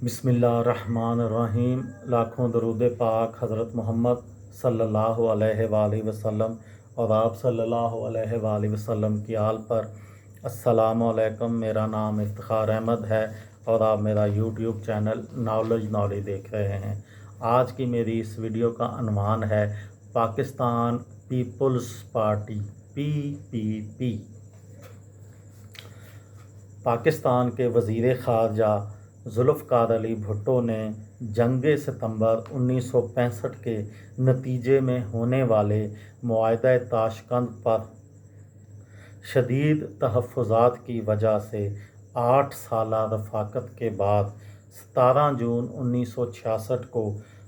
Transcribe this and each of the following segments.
बिस्मिल्लाहिर्रहमानिर्रहीम। लाखों दरूद पाक हज़रत मोहम्मद सल्लल्लाहु अलैहि वालैहि वसल्लम और आप सल्लल्लाहु अलैहि वालैहि वसल्लम की आल पर। अस्सलामु अलैकुम। मेरा नाम इफ्तिखार अहमद है और आप मेरा यूट्यूब चैनल नॉलेज देख रहे हैं। आज की मेरी इस वीडियो का अनवान है Pakistan Peoples Party PPP। Pakistan के वज़ीर ख़ारजा ज़ुल्फ़िकार अली भुट्टो ने जंग सितंबर 1965 के नतीजे में होने वाले मुआहदा ताशकंद पर शदीद तहफ़्फ़ुज़ात की वजह से 8 साला रफ़ाक़त के बाद 17 जून 1966 को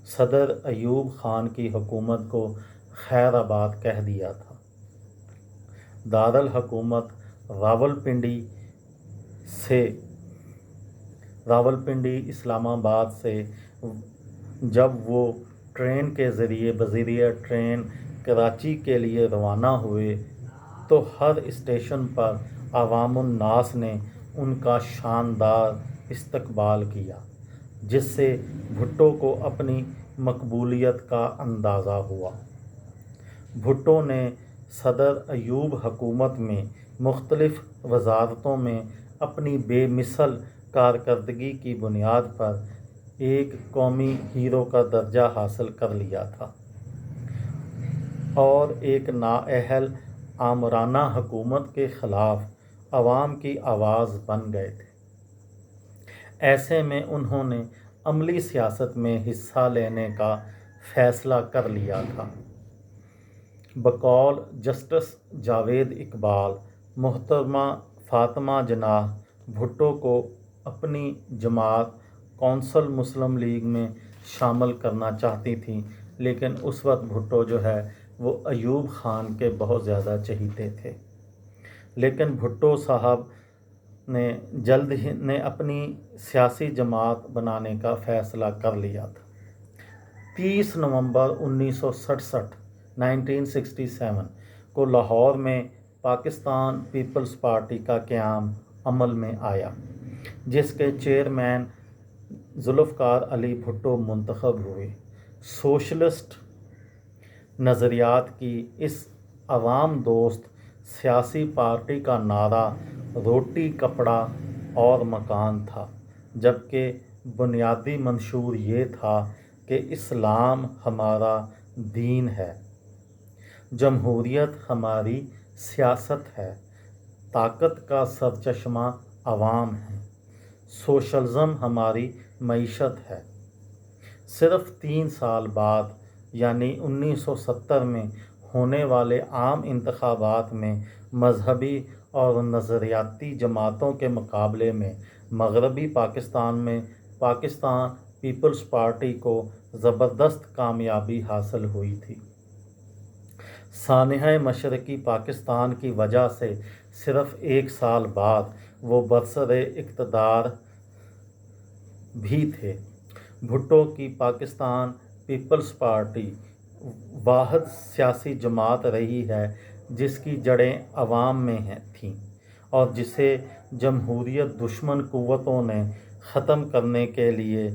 सदर अयूब ख़ान की हुकूमत को खैराबाद कह दिया था। दारुल हुकूमत रावलपिंडी इस्लामाबाद से जब वो ट्रेन के ज़रिए बज़रिया ट्रेन कराची के लिए रवाना हुए तो हर स्टेशन पर अवामुन नास ने उनका शानदार इस्तकबाल किया, जिससे भुट्टो को अपनी मकबूलियत का अंदाज़ा हुआ। भुट्टो ने सदर अयूब हुकूमत में मुख्तलिफ़ वज़ारतों में अपनी बेमिसल कारकर्दगी की बुनियाद पर एक कौमी हीरो का दर्जा हासिल कर लिया था और एक नाअहल आमराना हुकूमत के ख़िलाफ़ अवाम की आवाज़ बन गए थे। ऐसे में उन्होंने अमली सियासत में हिस्सा लेने का फ़ैसला कर लिया था। बकौल जस्टिस जावेद इकबाल, मोहतरमा फ़ातिमा जनाह भुट्टो को अपनी जमात कौंसल मुस्लिम लीग में शामिल करना चाहती थी, लेकिन उस वक्त भुट्टो जो है वो अयूब ख़ान के बहुत ज़्यादा चहीते थे। लेकिन भुट्टो साहब ने जल्द ही अपनी सियासी जमात बनाने का फ़ैसला कर लिया था। 30 नवंबर 1967 को लाहौर में पाकिस्तान पीपल्स पार्टी का क़याम अमल में आया, जिसके चेयरमैन ज़ुल्फ़िकार अली भुट्टो मुंतखब हुए। सोशलिस्ट नज़रियात की इस अवाम दोस्त सियासी पार्टी का नारा रोटी कपड़ा और मकान था, जबकि बुनियादी मंशूर ये था कि इस्लाम हमारा दीन है, जमहूरियत हमारी सियासत है, ताकत का सरचश्मा अवाम है, सोशलिज़म हमारी मईशत है। सिर्फ 3 साल बाद यानी 1970 में होने वाले आम इंतखाबात में मजहबी और नज़रियाती जमातों के मुकाबले में मगरबी पाकिस्तान में पाकिस्तान पीपल्स पार्टी को ज़बरदस्त कामयाबी हासिल हुई थी। सानिया मशरक़ी पाकिस्तान की वजह से सिर्फ 1 साल बाद वो बरसरे इक़्तिदार भी थे। भुट्टो की पाकिस्तान पीपल्स पार्टी वाहिद सियासी जमात रही है जिसकी जड़ें अवाम में थीं और जिसे जमहूरियत दुश्मन क़ुव्वतों ने ख़त्म करने के लिए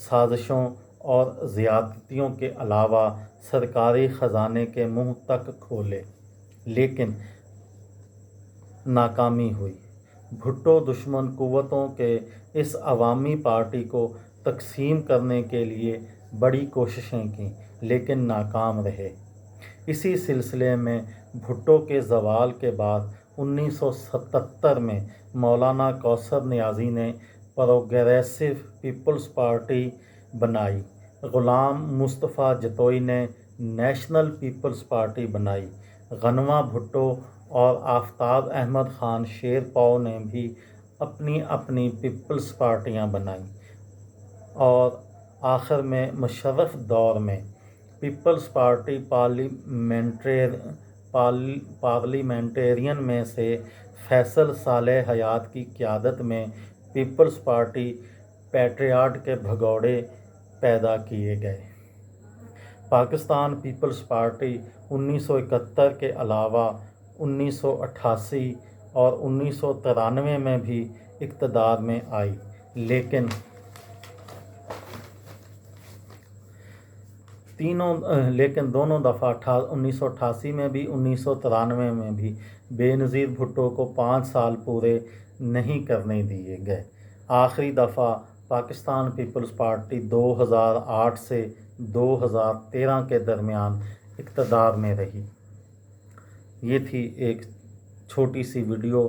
साजिशों और ज़्यादतियों के अलावा सरकारी ख़जाने के मुँह तक खोले, लेकिन नाकामी हुई। भुट्टो दुश्मन क़ुव्वतों के इस अवामी पार्टी को तक़सीम करने के लिए बड़ी कोशिशें की, लेकिन नाकाम रहे। इसी सिलसिले में भुट्टो के ज़वाल के बाद 1977 में मौलाना कौसर नियाज़ी ने प्रोग्रेसिव पीपल्स पार्टी बनाई। ग़ुलाम मुस्तफ़ा जतोई ने नेशनल पीपल्स पार्टी बनाई। गनवा भुट्टो और आफ्ताब अहमद ख़ान शेरपाव ने भी अपनी अपनी पीपल्स पार्टियां बनाई और आखिर में मुशर्रफ दौर में पीपल्स पार्टी पार्लियामेंटेरियन में से फैसल सालेह हयात की क़यादत में पीपल्स पार्टी पैट्रियाट के भगोड़े पैदा किए गए। पाकिस्तान पीपल्स पार्टी 1971 के अलावा 1988 और 1993 में भी इक़्तिदार में आई, लेकिन لیکن دونوں دفعہ 1988 میں بھی 1993 میں بھی بے نظیر بھٹو کو 5 سال پورے نہیں کرنے دیے گئے۔ آخری دفعہ پاکستان پیپلز پارٹی 2008 سے 2013 کے درمیان اقتدار میں رہی۔ یہ تھی ایک چھوٹی سی ویڈیو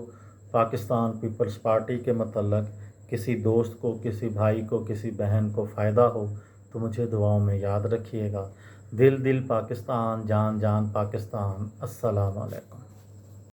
پاکستان پیپلز پارٹی کے متعلق۔ کسی دوست کو، کسی بھائی کو، کسی بہن کو فائدہ ہو تو مجھے دعاؤں میں یاد رکھیے گا۔ دل دل پاکستان، جان جان پاکستان۔ السلام علیکم۔